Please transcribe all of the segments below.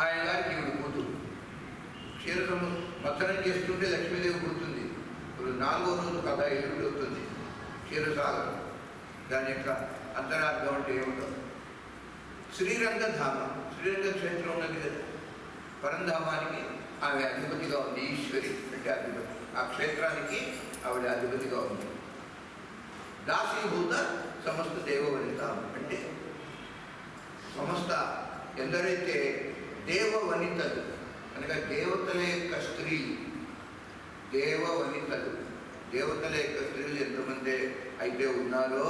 ఆయన గారికి ఈవిడ కూతురు. క్షీరసము మథనం చేస్తుంటే లక్ష్మీదేవి పుడుతుంది. ఇప్పుడు 4వ రోజు కథ ఎలుగుడు అవుతుంది. క్షీరసాగరం దాని యొక్క అంతరార్థం అంటే ఏమిటో. శ్రీరంగధామం, శ్రీరంగ క్షేత్రం ఉన్నది కదా, పరంధామానికి ఆమె అధిపతిగా ఉంది. ఈశ్వరి అంటే అధిపతి, ఆ క్షేత్రానికి ఆవిడ అధిపతిగా ఉంది. దాసీభూత సమస్త దేవవనిత అంటే సమస్త ఎందరైతే దేవవనితలు అనగా దేవతల యొక్క స్త్రీలు, దేవవనితలు, దేవతల యొక్క స్త్రీలు ఎంతమంది అయితే ఉన్నారో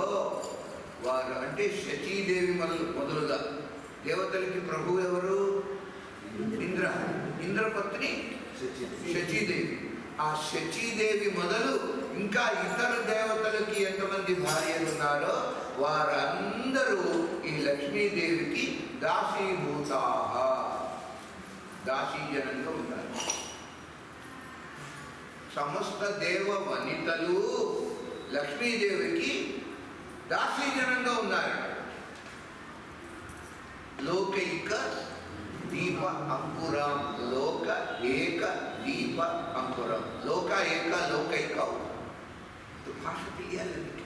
వారు అంటే శచీదేవి మొదలుగా. దేవతలకి ప్రభువు ఎవరు? ఇంద్ర, ఇంద్రపత్ని శచీదేవి. ఆ శచీదేవి మొదలు ఇంకా ఇతర దేవతలకి ఎంతమంది భార్యలు ఉన్నారో వారందరూ ఈ లక్ష్మీదేవికి దాసీభూతా, దాసీజనంగా ఉన్నారు. సమస్త దేవ వనితలు లక్ష్మీదేవికి దాసీజనంగా ఉన్నారు. లోకైక దీప అంకురం, లోక ఏక దీప అంకురం. లోక ఏక, లోకైక భాష తెలియాలండి.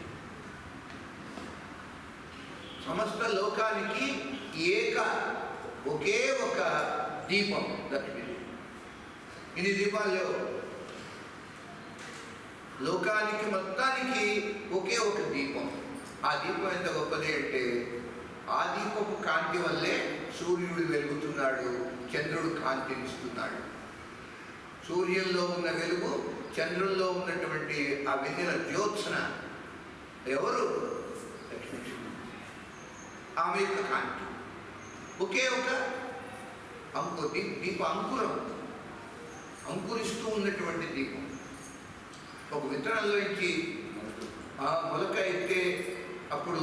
సమస్త లోకానికి ఏక, ఒకే ఒక దీపం లక్ష్మీదేవి. ఇన్ని దీపాలు లేవు. లోకానికి మొత్తానికి ఒకే ఒక దీపం. ఆ దీపం ఎంత గొప్పది అంటే ఆ దీపపు కాంతి వల్లే సూర్యుడు వెలుగుతున్నాడు, చంద్రుడు కాంతినిస్తున్నాడు. సూర్యుల్లో ఉన్న వెలుగు, చంద్రుల్లో ఉన్నటువంటి ఆ వెన్నెల జ్యోత్సన ఎవరు? లక్ష్మీ. ఆమె యొక్క కాంతి ఒకే ఒక దీప అంకురం, అంకురిస్తూ ఉన్నటువంటి దీపం. ఒక విత్తనంలోంచి మొలక ఎత్తే అప్పుడు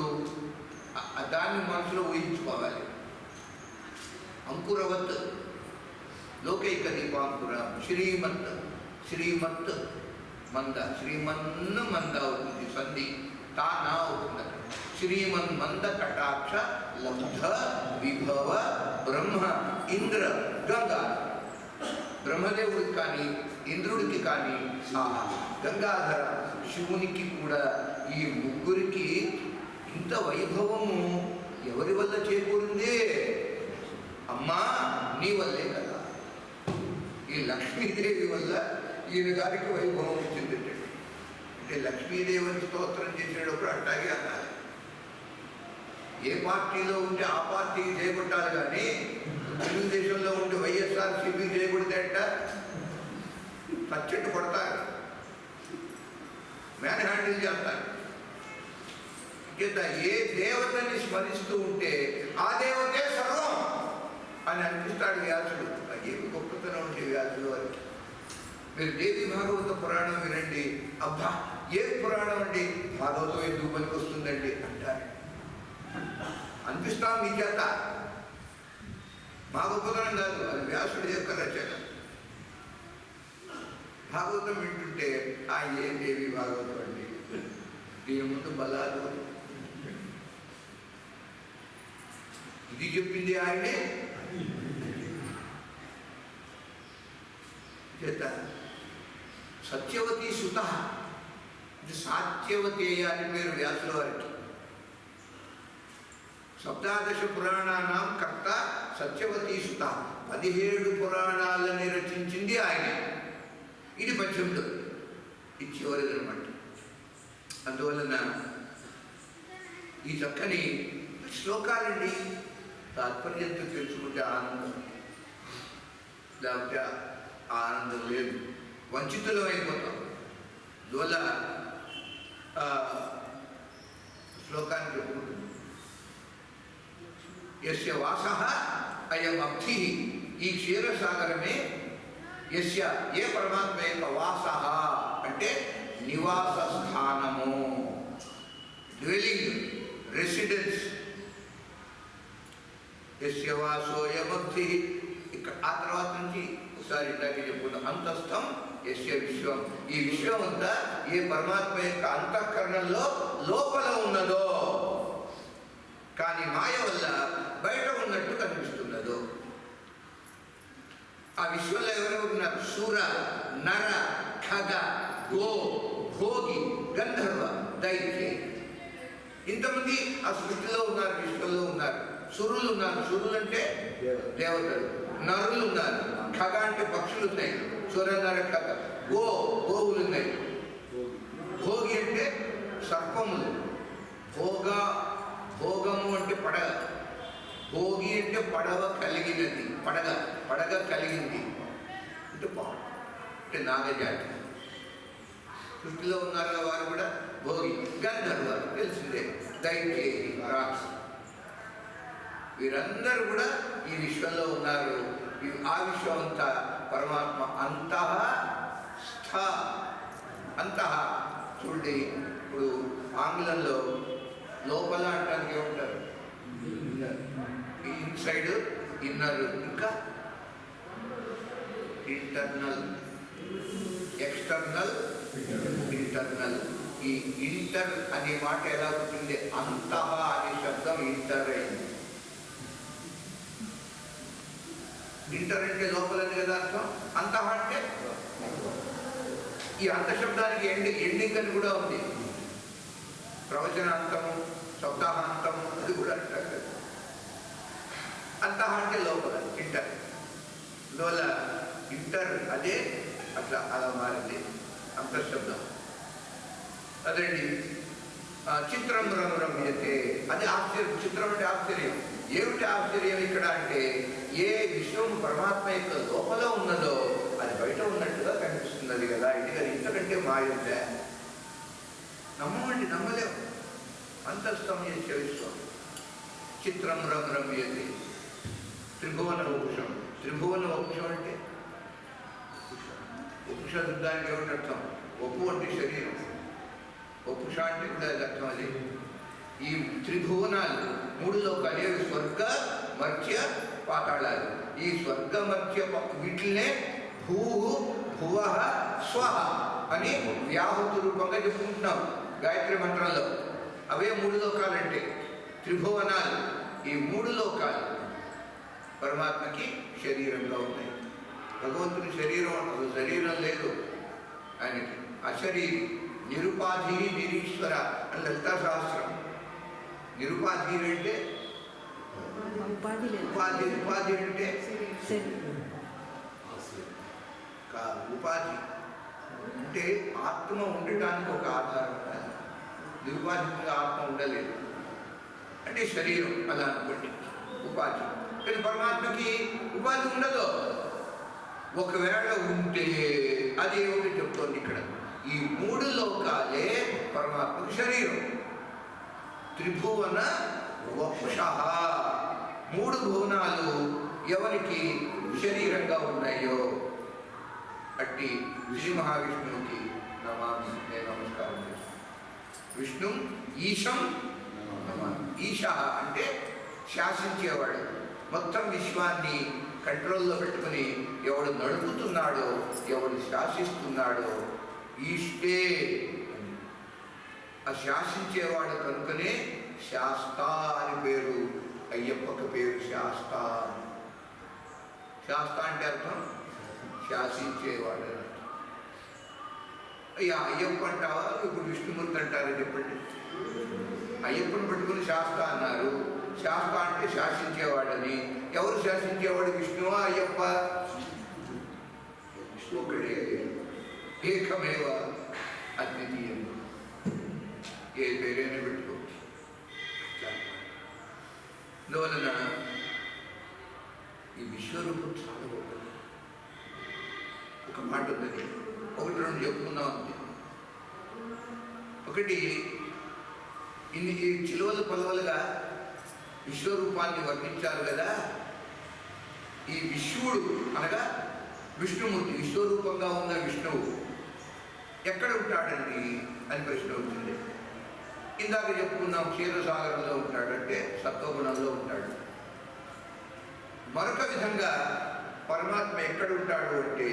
దాన్ని మనసులో ఊహించుకోవాలి. అంకురవత్ లోకైక దీపాంకుర శ్రీమత్, శ్రీమత్ మంద, శ్రీమన్న మంద అవుతుంది, సంధి తానా అవుతుంది. శ్రీమన్ మంద కటాక్ష లబ్ధ విభవ బ్రహ్మ ఇంద్ర గంగా. బ్రహ్మదేవుడికి కానీ ఇంద్రుడికి కానీ గంగాధర శివునికి కూడా ఈ ముగ్గురికి ఇంత వైభవము ఎవరి వల్ల చేకూరింది? అమ్మా నీ వల్లే కదా. ఈ లక్ష్మీదేవి వల్ల ఈయన గారికి వైభవం వచ్చింది. అంటే లక్ష్మీదేవిని స్తోత్రం చేసేటప్పుడు అట్టాగే అనాలి. ఏ పార్టీలో ఉంటే ఆ పార్టీకి చేయబట్టాలి, కానీ తెలుగుదేశంలో ఉంటే వైఎస్ఆర్సీపీ చేయబడితే అంట పచ్చట్టు కొడతారు, మ్యాన్ హ్యాండిల్ చేస్తారు. ఏ దేవతని స్మరిస్తూ ఉంటే ఆ దేవతే సర్వం అని అనిపిస్తాడు వ్యాసుడు. ఏమి గొప్పతనం ఉంటే వ్యాసుడు వారికి. మీరు దేవి భాగవత పురాణం వినండి, అబ్బా ఏ పురాణం అండి, భాగవతం ఎందుకు పనికి వస్తుందండి అంటారు. అనిపిస్తాం మీ చేత. మా గొప్పతనం కాదు, అది వ్యాసుడి యొక్క రచన. భాగవతం వింటుంటే ఏ దేవి భాగవతం అండి, దీని ముందు బలాలు. ఇది చెప్పింది ఆయనే. చేత సత్యవతి సుత, ఇది సాత్యవతేయ అని పేరు వ్యాసుల వారికి. సప్తాదశ పురాణానాం కర్త సత్యవతి సుత. 17 పురాణాలని రచించింది ఆయన. ఇది 18, ఇది చివరిదనమాట. అందువలన ఈ చక్కని శ్లోకాలండి తాత్పర్యంతో తెలుసుకుంటే ఆనందం, లేకపోతే ఆనందం లేదు, వంచితులం అయిపోతాం. అందువల్ల శ్లోకాన్ని చెప్పుకుంటుంది. యస్య వాసః అయం అబ్ధి, ఈ క్షీరసాగరమే. యస్య ఏ పరమాత్మ యొక్క వాసః అంటే నివాస స్థానము, డ్వెలింగ్, రెసిడెన్స్. యస్య వాసోయమబ్ధి. ఇక్కడ ఆ తర్వాత నుంచి ఒకసారి ఇందాకే చెప్పుకున్నాం, అంతస్థం యస్య విశ్వం. ఈ విశ్వం అంతా ఏ పరమాత్మ యొక్క అంతఃకరణంలో లోపల ఉన్నదో, కానీ మాయ వల్ల బయట ఉన్నట్టు కనిపిస్తున్నదో. ఆ విశ్వంలో ఎవరెవరు ఉన్నారు? సుర, నర, ఖగ, గో, భోగి, గంధర్వ, దైత్య. ఇంతమంది ఆ సృష్టిలో ఉన్నారు, విశ్వంలో ఉన్నారు. సురులు ఉన్నారు. సురులు అంటే దేవతలు. నరులు ఉన్నారు. ఖగ అంటే పక్షులు ఉన్నాయి. సుర, నర, ఖగ. గోవులు ఉన్నాయి. భోగి అంటే సర్పములు. భోగము అంటే పడగ. భోగి అంటే పడవ కలిగినది. పడగ కలిగింది అంటే నాగజాతి. సృష్టిలో ఉన్నారు వారు కూడా భోగి. గంధర్వ తెలిసిందే, దైత్య, రాక్ష. వీరందరూ కూడా ఈ విశ్వంలో ఉన్నారు. ఆ విశ్వం అంతా పరమాత్మ అంతః స్థ. అంతః చూడండి, ఇప్పుడు ఆంగ్లంలో లోపల అంటానికి ఏమంటారు? ఇన్సైడ్, ఇన్నర్, ఇంకా ఇంటర్నల్, ఎక్స్టర్నల్, ఇంటర్నల్. ఈ ఇంటర్ అనే మాట ఎలా ఉంటుంది? అంతః అనే శబ్దం ఇంటర్ అయింది. ఇంటర్ అంటే లోపలని కదా అర్థం. అంతః అంటే ఈ అంత శబ్దానికి ఎండింగ్ అని కూడా ఉంది. ప్రవచనాంతము, శబ్దాంతము అది కూడా అంటారు. అంతః అంటే లోపల, ఇంటర్. అందువల్ల ఇంటర్ అదే అలా మారింది అంతఃశబ్దం. అదండి చిత్రం రమ్యతే. అది ఆశ్చర్యం. చిత్రం అంటే ఆశ్చర్యం. ఏమిటి ఆశ్చర్యం ఇక్కడ అంటే, ఏ విశ్వం పరమాత్మ యొక్క లోపల ఉన్నదో అది బయట ఉన్నట్టుగా కనిపిస్తున్నది కదా. ఇంతకంటే మాయ ఉందా? నమ్మమండి, నమ్మలేము. అంతఃస్థం చేసే విశ్వం. చిత్రం రమ్యతే. త్రిభువన వపుషం. త్రిభువన వపుషం అంటే వపుష శబ్దానికి ఏమిటి అర్థం? వపు అంటే శరీరం. వపుష అంటే కూడా అది అర్థం. అది ఈ త్రిభువనాలు, 3 లోకాలు. స్వర్గ, మర్త్య, పాతాళాలు. ఈ స్వర్గ, మర్త్య వీటినే భూ, భువ, స్వహ అని వ్యాహృతి రూపంగా చెప్పుకుంటున్నాం గాయత్రి మంత్రంలో. అవే 3 లోకాలంటే త్రిభువనాలు. ఈ 3 లోకాలు పరమాత్మకి శరీరంగా ఉన్నాయి. భగవంతుని శరీరం లేదు ఆయనకి. అశరీరి, నిరుపాధి నిరీశ్వర అని లలితా సహస్రం. నిరుపాధి అంటే ఉపాధి అంటే ఉపాధి అంటే ఆత్మ ఉండటానికి ఒక ఆధారం ఉండాలి. నిరుపాధికంగా ఆత్మ ఉండలేదు అంటే శరీరం అలా అనుకోండి, ఉపాధి. కానీ పరమాత్మకి ఉపాధి ఉండదు. ఒకవేళ ఉంటే అది ఏమిటి చెప్తోంది ఇక్కడ? ఈ 3 లోకాలే పరమాత్మకు శరీరం. త్రిభువన వపుషః. 3 భువనాలు ఎవరికి శరీరంగా ఉన్నాయో అట్టి శ్రీ మహావిష్ణువుకి నమామి, నేను నమస్కారం చేస్తాను. విష్ణు ఈశం నమామి. ఈశ అంటే శాసించేవాడు. మొత్తం విశ్వాన్ని కంట్రోల్లో పెట్టుకుని ఎవడు నడుపుతున్నాడో, ఎవడు శాసిస్తున్నాడో ఈష్టే. ఆ శాసించేవాడు కనుకనే శాస్త అని పేరు. అయ్యప్పకి పేరు శాస్త. శాస్త అంటే అర్థం శాసించేవాడు అని అర్థం. అయ్యా అయ్యప్ప అంటావా, ఇప్పుడు విష్ణుమూర్తి అంటారని చెప్పండి. అయ్యప్పని పట్టుకుని శాస్త అన్నారు. శాస్త అంటే శాసించేవాడని. ఎవరు శాసించేవాడు? విష్ణువా అయ్యప్ప? ఒకడే, ఏకమేవ అద్వితీయం. ఏ పేరైనా పెట్టుకోవచ్చు. అందువలన ఈ విశ్వరూపం చాలా గొప్పది. ఒక మాట ఉందని 1-2 చెప్పుకుందాం అంతే. ఒకటి, ఇన్ని చిలువలు పలువలుగా విశ్వరూపాన్ని వర్ణించారు కదా. ఈ విశ్వుడు అనగా విష్ణుమూర్తి, విశ్వరూపంగా ఉన్న విష్ణువు ఎక్కడ ఉంటాడండి అని ప్రశ్న వచ్చింది. ఇందాక చెప్పుకున్నాం క్షీరసాగరంలో ఉంటాడంటే సత్వగుణంలో ఉంటాడు. మరొక విధంగా పరమాత్మ ఎక్కడ ఉంటాడు అంటే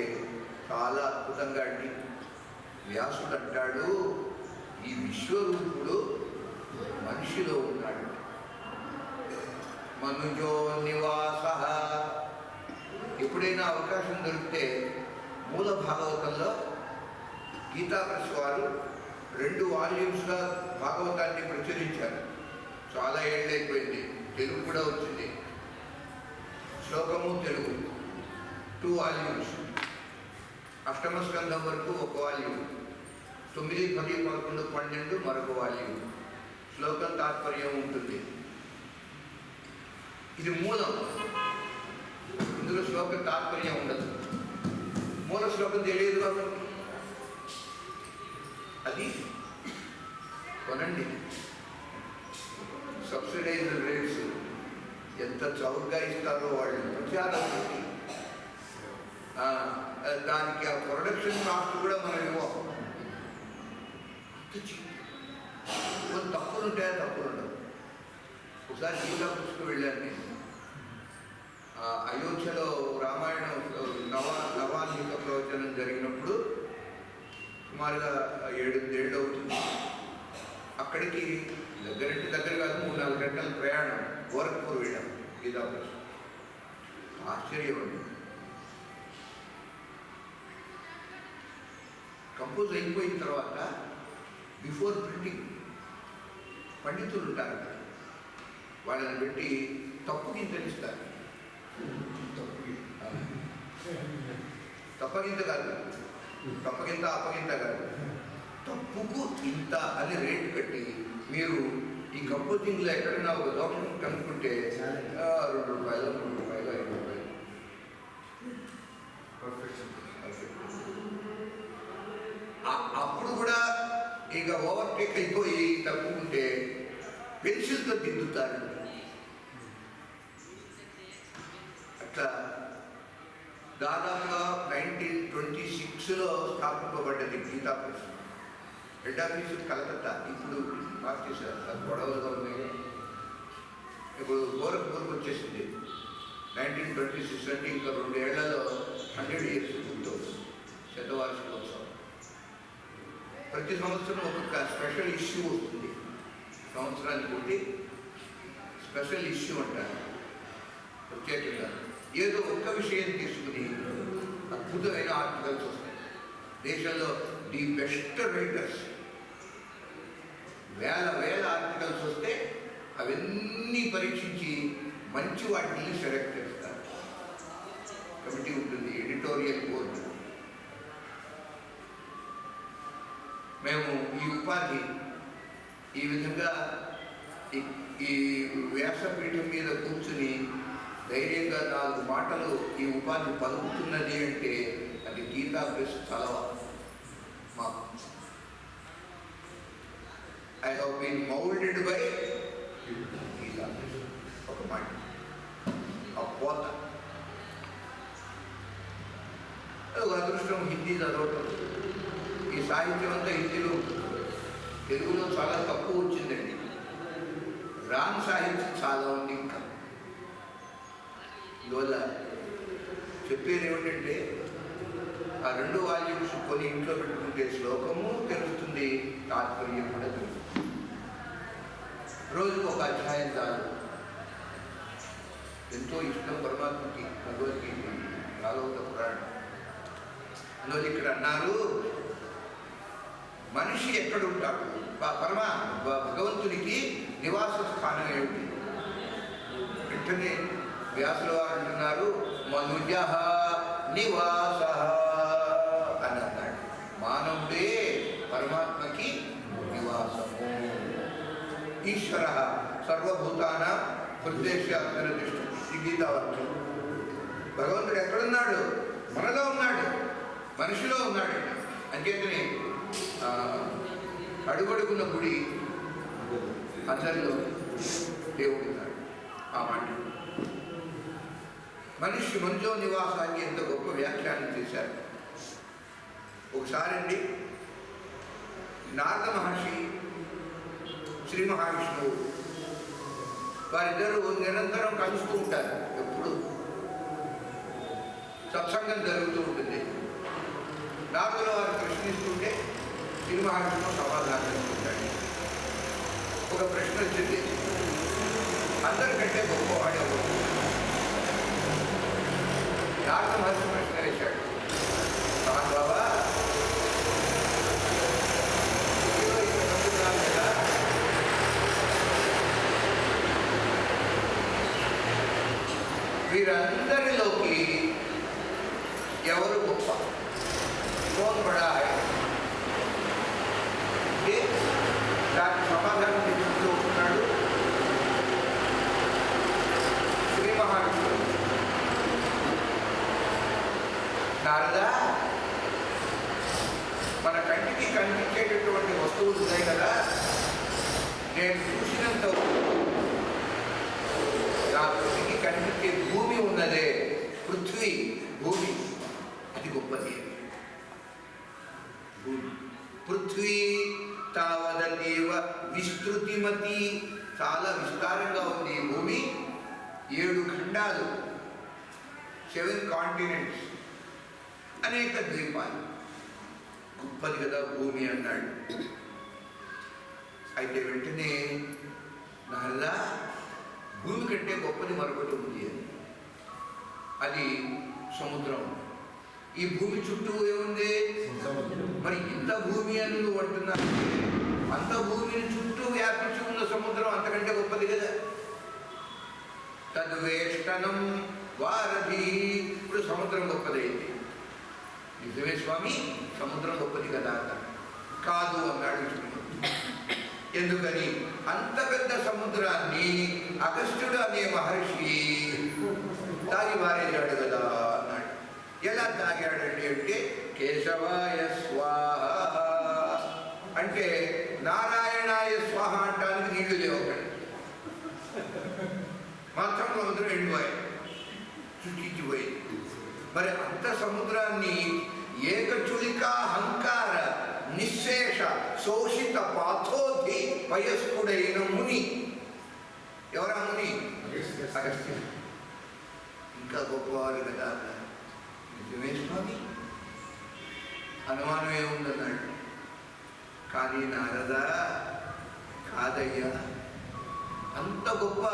చాలా అద్భుతంగా అండి. వ్యాసుడు అంటాడు, ఈ విశ్వరూపుడు మనిషిలో ఉన్నాడు. మనుజో నివాస. ఈ ఎప్పుడైనా అవకాశం దొరికితే మూల భాగవతంలో గీతా ప్రెస్ వారు 2 వాల్యూమ్స్గా భాగవతాన్ని ప్రచురించారు. చాలా ఏళ్ళైపోయింది, తెలుగు కూడా వచ్చింది. శ్లోకము తెలుగు 2 వాల్యూమ్స్. అష్టమ స్కంధం వరకు 1 వాల్యూమ్, 9, 10, 11, 12 మరొక వాల్యూమ్. శ్లోకం తాత్పర్యం ఉంటుంది. ఇది మూలం. ఇందులో శ్లోక తాత్పర్యం ఉండదు. మూల శ్లోకం తెలియదు కాబట్టి అది కొనండి. సబ్సిడైజ్డ్ రేట్స్ ఎంత చౌకగా ఇస్తారో వాళ్ళు ప్రచారం పెట్టి దానికి ఆ ప్రొడక్షన్ కాస్ట్ కూడా మనం ఇవ్వం. కొన్ని తప్పులు ఉంటాయా? తప్పులు ఉండవు. ఒకసారి గీతా పుస్తకం వెళ్ళాను నేను. అయోధ్యలో రామాయణం నవాన్నిక ప్రవచనం జరిగినప్పుడు సుమారుగా 7-8 ఏళ్ళు అవుతుంది. అక్కడికి దగ్గర కాదు, 3-4 గంటల ప్రయాణం. గోరఖ్పూర్ వెళ్ళాం గీతా పుస్తకం. ఆశ్చర్యం అండి. కంపోజ్ అయిపోయిన తర్వాత బిఫోర్ ప్రింటింగ్ పండితులు ఉంటారు, వాళ్ళని పెట్టి తప్పుగింతనిస్తారు. తప్పగింత కాదు, తప్పగింత అప్పగింత కాదు, తప్పుకు ఇంత అని రేటు కట్టి మీరు ఈ కంపోజింగ్లో ఎక్కడైనా ఒక దోషం కనుక్కుంటే ₹2, ₹3, ₹5. అప్పుడు కూడా ఇక ఓవర్టేక్ అయిపోయి తప్పుకుంటే పెన్సిల్తో దిద్దుతారు. అట్లా దాదాపుగా 1926లో స్థాపింపబడ్డది Gita press. Head office Calcutta. ఇప్పుడు మార్చేశారు, గొడవలుగా ఉన్నాయి. ఇప్పుడు గోరఖ్పూర్కి వచ్చేసింది. 1926 అంటే ఇంకా 2 ఏళ్లలో 100 years పూర్తవుతుంది, శతవార్షికోత్సవం. ప్రతి సంవత్సరం ఒక్కొక్క స్పెషల్ ఇష్యూ వస్తుంది. సంవత్సరానికి ఒకటి స్పెషల్ ఇష్యూ అంటారు. ప్రత్యేకంగా ఏదో ఒక్క విషయం తీసుకుని అద్భుతమైన ఆర్టికల్స్ వస్తాయి. దేశంలో ది బెస్ట్ రైటర్స్ వేల ఆర్టికల్స్ వస్తే అవన్నీ పరీక్షించి మంచి వాటిని సెలెక్ట్ చేస్తారు. కమిటీ ఉంటుంది, ఎడిటోరియల్ బోర్డు. మేము ఈ ఉపాధి ఈ విధంగా ఈ వ్యాసపీఠం మీద కూర్చుని ధైర్యంగా 4 మాటలు ఈ ఉపాధి పలుకుతున్నది అంటే అది గీతా ప్రెస్ చలవ. మాకు I have been moulded by Gita Press. ఒక మాట ఆ పోత. ఒక అదృష్టం హిందీ చదవటం. ఈ సాహిత్యం అంతా హిందీలో, తెలుగులో చాలా తక్కువ వచ్చిందండి. రామ్ సాహిత్యం చాలా ఉంది. ఇంకా ఇవాళ చెప్పేది ఏమిటంటే ఆ 2 వాల్యూమ్స్ కొని ఇంట్లో పెట్టుకుంటే శ్లోకము తెలుస్తుంది, తాత్పర్యం కూడా తెలుస్తుంది. రోజుకు 1 అధ్యాయం చాలు. ఎంతో ఇష్టం పరమాత్మకి భగవద్గీత, భాగవత పురాణం. అందువల్ల ఇక్కడ అన్నారు, మనిషి ఎక్కడుంటాడు? భగవంతునికి నివాస స్థానం ఏమిటి? వెంటనే వ్యాసుల వారు అంటున్నారు, మనుజ నివాస అని అన్నాడు. మానవుడే పరమాత్మకి నివాసము. ఈశ్వర సర్వభూతానాం హృదయేశాంతరతిష్ఠతి. ఈ గీతావాక్యం. భగవంతుడు ఎక్కడున్నాడు? మనలో ఉన్నాడు, మనిషిలో ఉన్నాడు. అంచేతనే అడుగడుగున్న గుడి అందరిలో దేవుడు ఉన్నాడు. ఆ మాట మనుజో నివాసాన్ని ఎంత గొప్ప వ్యాఖ్యానం చేశారు. ఒకసారి అండి నారద మహర్షి, శ్రీ మహావిష్ణువు వారిద్దరూ నిరంతరం కలుస్తూ ఉంటారు. ఎప్పుడు సత్సంగం జరుగుతూ ఉంటుంది. నారదుల వారు ప్రశ్నిస్తుంటే శ్రీ మహావిష్ణువు సమాధానం ఇస్తుంటాడు. ఒక ప్రశ్న వచ్చింది, అందరికంటే గొప్పవాడే నారద మహర్షి ప్రశ్న వేశాడు, బాబా కదా వీరందరిలోకి ఎవరు గొప్ప? కౌన్ బడా హై? దానికి సమాధానం చెప్తూ ఉన్నాడు శ్రీ మహావిష్ణువు. నారద, మన కంటికి కనిపించేటటువంటి వస్తువులు ఉన్నాయి కదా, నేను చూసినంత నా కంటికి కనిపించే భూమి ఉన్నదే, పృథ్వీ భూమి, అది గొప్పది. భూమి పృథ్వీ తావదేవ విస్తృతిమతి, చాలా విస్తారంగా ఉంది ఈ భూమి. 7 ఖండాలు, 7 కాంటినెంట్స్, అనేక ద్వీపాలు, గొప్పది కదా భూమి అన్నాడు. అయితే వెంటనే నారదా, భూమి కంటే గొప్పది మరొకటి ఉంది అని, అది సముద్రం. ఈ భూమి చుట్టూ ఏముంది? మరి ఇంత భూమి అని నువ్వు అంటున్నావు, అంత భూమిని చుట్టూ వ్యాపించి ఉన్న సముద్రం అంతకంటే గొప్పది కదా. తద్వేష్టనం వారధి, ఇప్పుడు సముద్రం గొప్పదైంది. నిజమే స్వామి, సముద్రం గొప్పది కదా అన్నాడు. కాదు అన్నాడు విష్ణువు. ఎందుకని? అంత పెద్ద సముద్రాన్ని అగస్త్యుడు అనే మహర్షి తాగి మారేశాడు కదా అన్నాడు. ఎలా తాగాడండి అంటే, కేశవాయ స్వాహ అంటే నారాయణాయ స్వాహ అంటానికి నీళ్లు లేవు అక్కడ, మొత్తం సముద్రం ఎండిపోయి చుట్టిపోయింది. మరి అంత సముద్రాన్ని ఏకచులికాహంకార నిశ్శేష శోషిత పాథోధి వయస్కుడైన ముని, ఎవరా ముని? అగస్త్యుడు. ఇంకా గొప్పవారు కదా. నిజమే స్వామి, అనుమానం ఏముందన్నాడు. కానీ నారదా, కాదయ్యా, అంత గొప్ప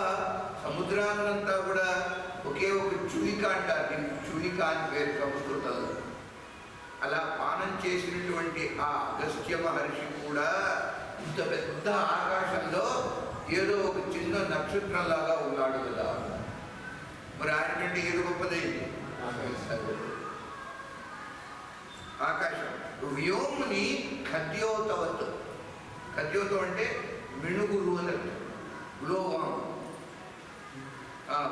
సముద్రాన్నంతా కూడా ఒకే ఒక చులిక అంటారు, చులిక అని పేరు సంస్కృతంలో. అలా పానం చేసినటువంటి ఆ అగస్త్య మహర్షి కూడా ఇంత పెద్ద ఆకాశంలో ఏదో ఒక చిన్న నక్షత్రంలాగా ఉన్నాడు కదా. మరి ఆయన కంటే ఏదో గొప్పదైంది ఆకాశం. వ్యోముని ఖద్యోతవత్, ఖద్యోతం అంటే మిణుగురు అని అర్థం. గ్లోవాం,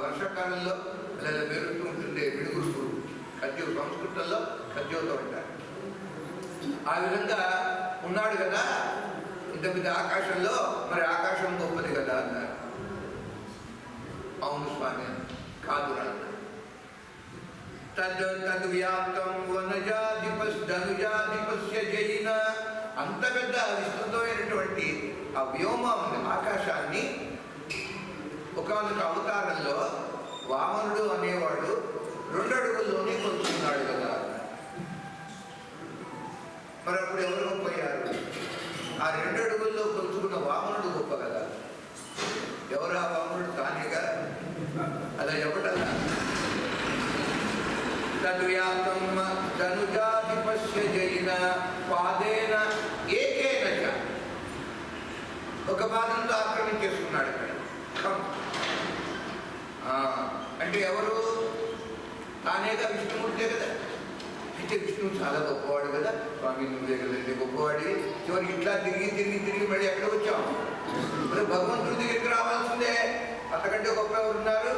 వర్షాకాలంలో అలా మెరుస్తూ ఉంటుంది మిణుగురు, ఖద్యో సంస్కృతంలో ఖద్యోతం అంటారు. ఆ విధంగా ఉన్నాడు కదా ఇంత పెద్ద ఆకాశంలో. మరి ఆకాశం గొప్పది కదా అన్నారు. అవును స్వామి, కాదు రా. తద్వ్యాప్తం వనజాధిపస్య జైన, అంత పెద్ద విస్తృతమైనటువంటి ఆ వ్యోమ ఆకాశాన్ని ఒకానొక అవతారంలో వామనుడు అనేవాడు 2 అడుగుల్లోనే కొలుచుకున్నాడు కదా. మరి అప్పుడు ఎవరు గొప్పయ్యారు? ఆ 2 అడుగుల్లో కొలుచుకున్న వామనుడు గొప్ప కదా. ఎవరు ఆ వామనుడు? తానేగా. అలా ఎవటల్లా తద్వ్యాప్తం ధనుజాధిపస్య జైన పాదేన ఏకేన చ, ఒక పాదంతో ఆక్రమించేసుకున్నాడు ఇక్కడ. అంటే ఎవరు? తానేగా, విష్ణుమూర్తే కదా. అయితే విష్ణువు చాలా గొప్పవాడు కదా. స్వామి నువ్వే కదండి గొప్పవాడి. చివరికి ఇట్లా తిరిగి తిరిగి తిరిగి మళ్ళీ ఎక్కడ వచ్చాం? మరి భగవంతుడి దగ్గరికి రావాల్సిందే, అంతకంటే గొప్ప ఎవరున్నారు?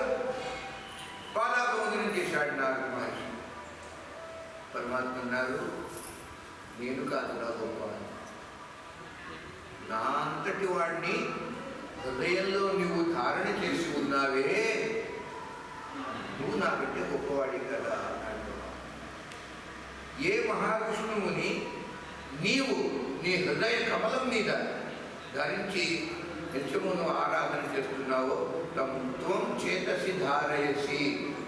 పాదాభవందనం చేశాడు నారద మహర్షి. పరమాత్మ అన్నారు, నేను కాదురా గొప్ప, నా అంతటి వాడిని హృదయంలో నువ్వు ధారణ చేసి ఉన్నావే, నువ్వు నాకంటే గొప్పవాడి కదా అన్నాడు. ఏ మహావిష్ణువుని నీవు నీ హృదయ కమలం మీద ధరించి నిత్యమును ఆరాధన చేస్తున్నావో త్వం చేతసి ధారయసి,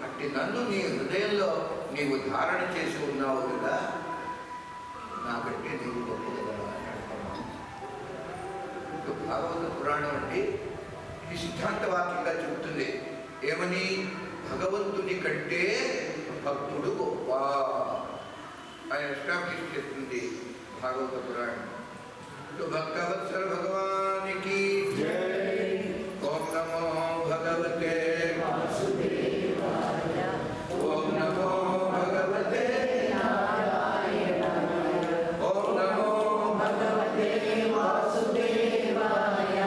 అట్టి నన్ను నీ హృదయంలో నీవు ధారణ చేసి ఉన్నావు కదా, నాకంటే నీవు గొప్ప కదా అన్నాడు. భాగవత పురాణం అంటే ఇది సిద్ధాంతవాక్యంగా చెబుతుంది. ఏమని? భగవంతుని కంటే భక్తుడు గొప్ప ఆయన ఎస్టాబ్లిష్ చేస్తుంది భాగవత పురాణం. భక్తవత్సల భగవానికి ఓం నమో భగవతే ఓం నమో భగవతే ఓం నమో భగవతే వాసుదేవాయ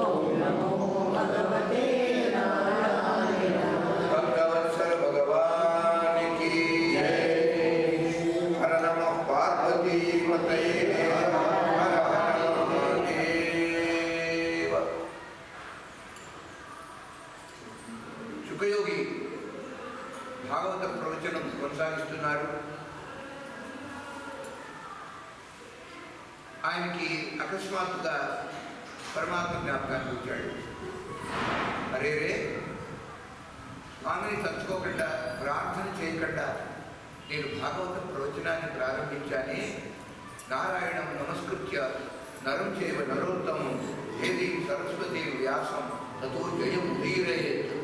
ఓం నమో భగవతే భక్తవత్సల భగవానికి హర నమః పార్వతీపతయే శుకయోగి భాగవత ప్రవచనం కొనసాగిస్తున్నారు. ఆయనకి అకస్మాత్తుగా పరమాత్మ జ్ఞాపకానికి వచ్చాడు. అరే రే, స్వామిని తలుచుకోకుండా ప్రార్థన చేయకుండా నేను భాగవత ప్రవచనాన్ని ప్రారంభించానే. నారాయణం నమస్కృత్య నరం చేవ నరోత్తమం ఏది సరస్వతి వ్యాసం తతో జయం ధీరయేత్.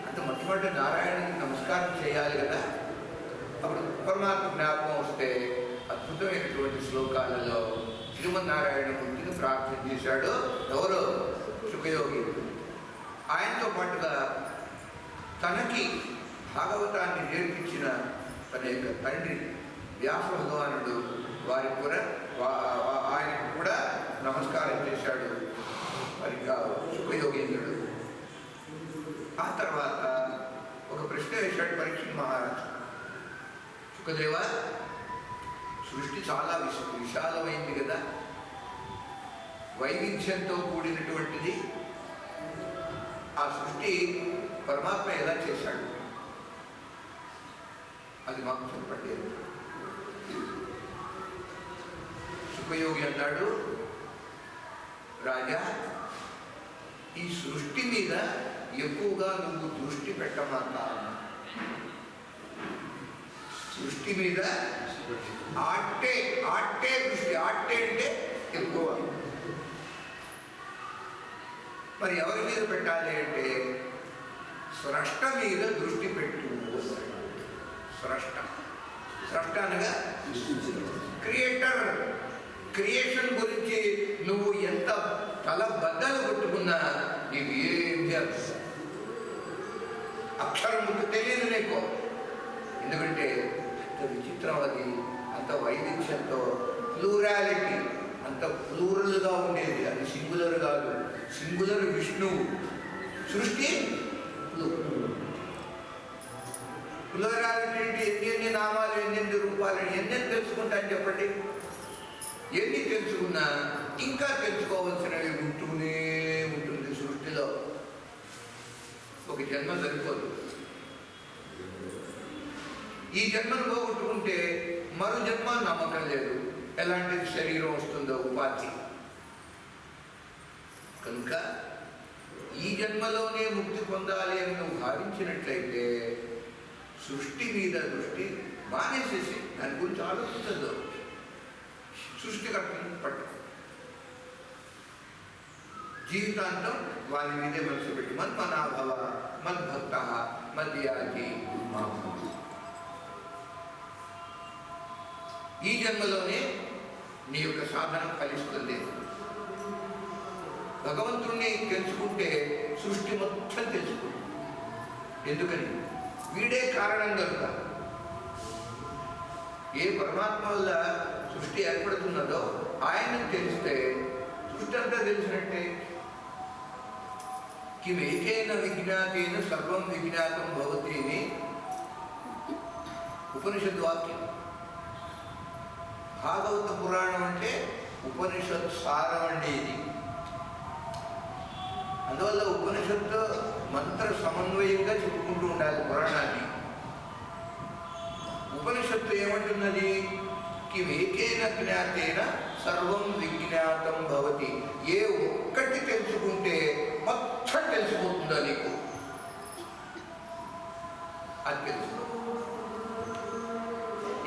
అంటే మొట్టమొదటి నారాయణకి నమస్కారం చేయాలి కదా. అప్పుడు పరమాత్మ జ్ఞాపకం వస్తే అద్భుతమైనటువంటి శ్లోకాలలో శ్రీమన్నారాయణమూర్తిని ప్రార్థన చేశాడు. ఎవరు? శుకయోగి. ఆయనతో పాటుగా తనకి భాగవతాన్ని నేర్పించిన తన యొక్క తండ్రి వ్యాస భగవానుడు వారికి కూడా ఆయనకు కూడా నమస్కారం చేశాడు మరి శుకయోగేంద్రుడు. ఆ తర్వాత ఒక ప్రశ్న వేశాడు పరీక్ష మహారాజు. శుకదేవ, సృష్టి చాలా విశాలమైంది కదా, వైవిధ్యంతో కూడినటువంటిది. ఆ సృష్టి పరమాత్మ ఎలా చేశాడు అది మాకు చెప్పండి. శుకయోగి అన్నాడు, రాజా, ఈ సృష్టి మీద ఎక్కువగా నువ్వు దృష్టి పెట్టమాక. సృష్టి మీద ఆట్టే దృష్టి, ఆట్టే అంటే ఎక్కువ. మరి ఎవరి మీద పెట్టాలి అంటే స్రష్ట మీద దృష్టి పెట్టు. స్రష్ట అనగా క్రియేటర్. క్రియేషన్ గురించి నువ్వు ఎంత తల బద్దలు కొట్టుకున్నా నీకు ఏమి అక్షరం ముందు తెలియదు నీకు. ఎందుకంటే అంత విచిత్రం అది, అంత వైవిధ్యంతో, ప్లూరాలిటీ, అంత ప్లూరల్గా ఉండేది. అది సింగులర్ కాదు. సింగులర్ విష్ణువు, సృష్టి ప్లూరాలిటీ అంటే ఎన్ని నామాలు, ఎన్ని రూపాలు, ఎన్ని తెలుసుకుంటాను చెప్పండి. ఎన్ని తెలుసుకున్నా ఇంకా తెలుసుకోవాల్సినవి ఉంటూనే ఉంటుంది సృష్టిలో. ఒక జన్మ సరిపోదు. ఈ జన్మను పోగొట్టుకుంటే మరో జన్మ నమ్మకం లేదు. ఎలాంటి శరీరం వస్తుందో ఉపాధి. కనుక ఈ జన్మలోనే ముక్తి పొందాలి అని నువ్వు భావించినట్లయితే సృష్టి మీద దృష్టి మానేసేసి దాని గురించి ఆలోచించదు. సృష్టికర్తను పట్టు, జీవితాంతం వారి మీదే మనసు పెట్టి మన్మనాభవ మద్భక్త మద్యాజి. ఈ జన్మలోనే నీ యొక్క సాధన ఫలిస్తుంది. భగవంతుణ్ణి తెలుసుకుంటే సృష్టి మొత్తం తెలుసుకుంటుంది. ఎందుకని? వీడే కారణం కనుక. ఏ పరమాత్మ వల్ల సృష్టి ఏర్పడుతున్నదో ఆయనకు తెలిస్తే సృష్టి అంతా తెలిసినట్టే. కిమేకేన విజ్ఞాతేన సర్వం విజ్ఞాతం భవతి అని ఉపనిషద్ వాక్యం. భాగవత పురాణం అంటే ఉపనిషత్ సారం అండి ఇది. అందువల్ల ఉపనిషత్తు మంత్ర సమన్వయంగా చెప్పుకుంటూ ఉండాలి పురాణాన్ని. ఉపనిషత్తు ఏమంటున్నది? కిమేకేన జ్ఞాతేన సర్వం విజ్ఞాతం భవతి. ఏ ఒక్కటి తెలుసుకుంటే మొత్తం తెలిసిపోతుందా నీకు? అది తెలుసుకో.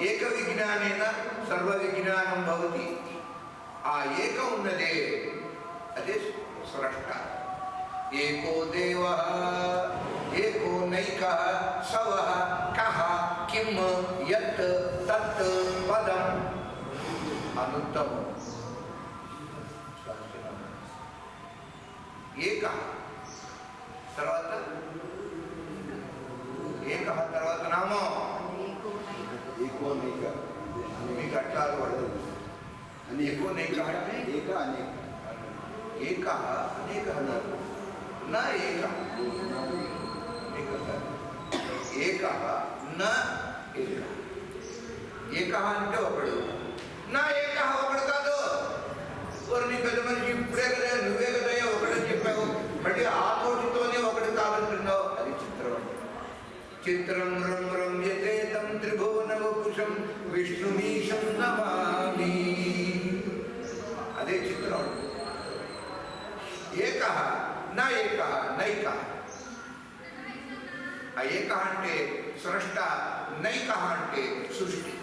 ఏక విజ్ఞానేన సర్వ విజ్ఞానం భవతి. ఆ ఏక ఉన్నదే అదే స్రష్ట. ఏకో దేవ ఏకో నైక సవ కహ కిం యత్ తత్ పదం అనుత్తమం. ఏక తర్వాత ఏక తర్వాత నామం ఏకో నైక. మీకు అట్లా పడదు. ఏకో నైక అంటే ఏక అనేక. ఏక అనేక నా ఏక ఏక నా ఏక. ఏక అంటే ఒకడు, నా ఏక ఒకడు కాదు. నీ పెద్ద మనిషి ఇప్పుడే కదా, నువ్వే కదా ఒకడని చెప్పావు, మళ్ళీ ఆ తోటితోనే ఒకటి కావాలంటున్నావు. అది చిత్రం అంటే. చిత్రం రం రమ్యతే తం త్రిభువన వపుషం విష్ణుమీశం నమామి. అదే చిత్రం అంటే. ఏక నా ఏక నైక. ఆ ఏక అంటే స్రష్ట, నైక అంటే సృష్టి.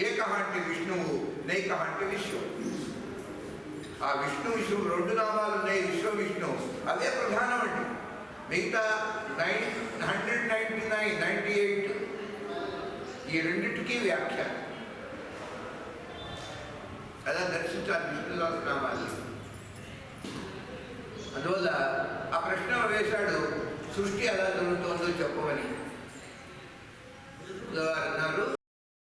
ఏక అంటే విష్ణువు, నైక అంటే విశ్వం. ఆ విష్ణు విశ్వం రెండు నామాలు ఉన్నాయి, విశ్వ విష్ణు. అదే ప్రధానం అండి. మిగతా 199, 98 ఈ రెండింటికి వ్యాఖ్యానం. అలా దర్శించాలి విష్ణు సహస్రనామాన్ని. అందువల్ల ఆ ప్రశ్న వేశాడు, సృష్టి ఎలా జరుగుతుందో చెప్పమని. అన్నారు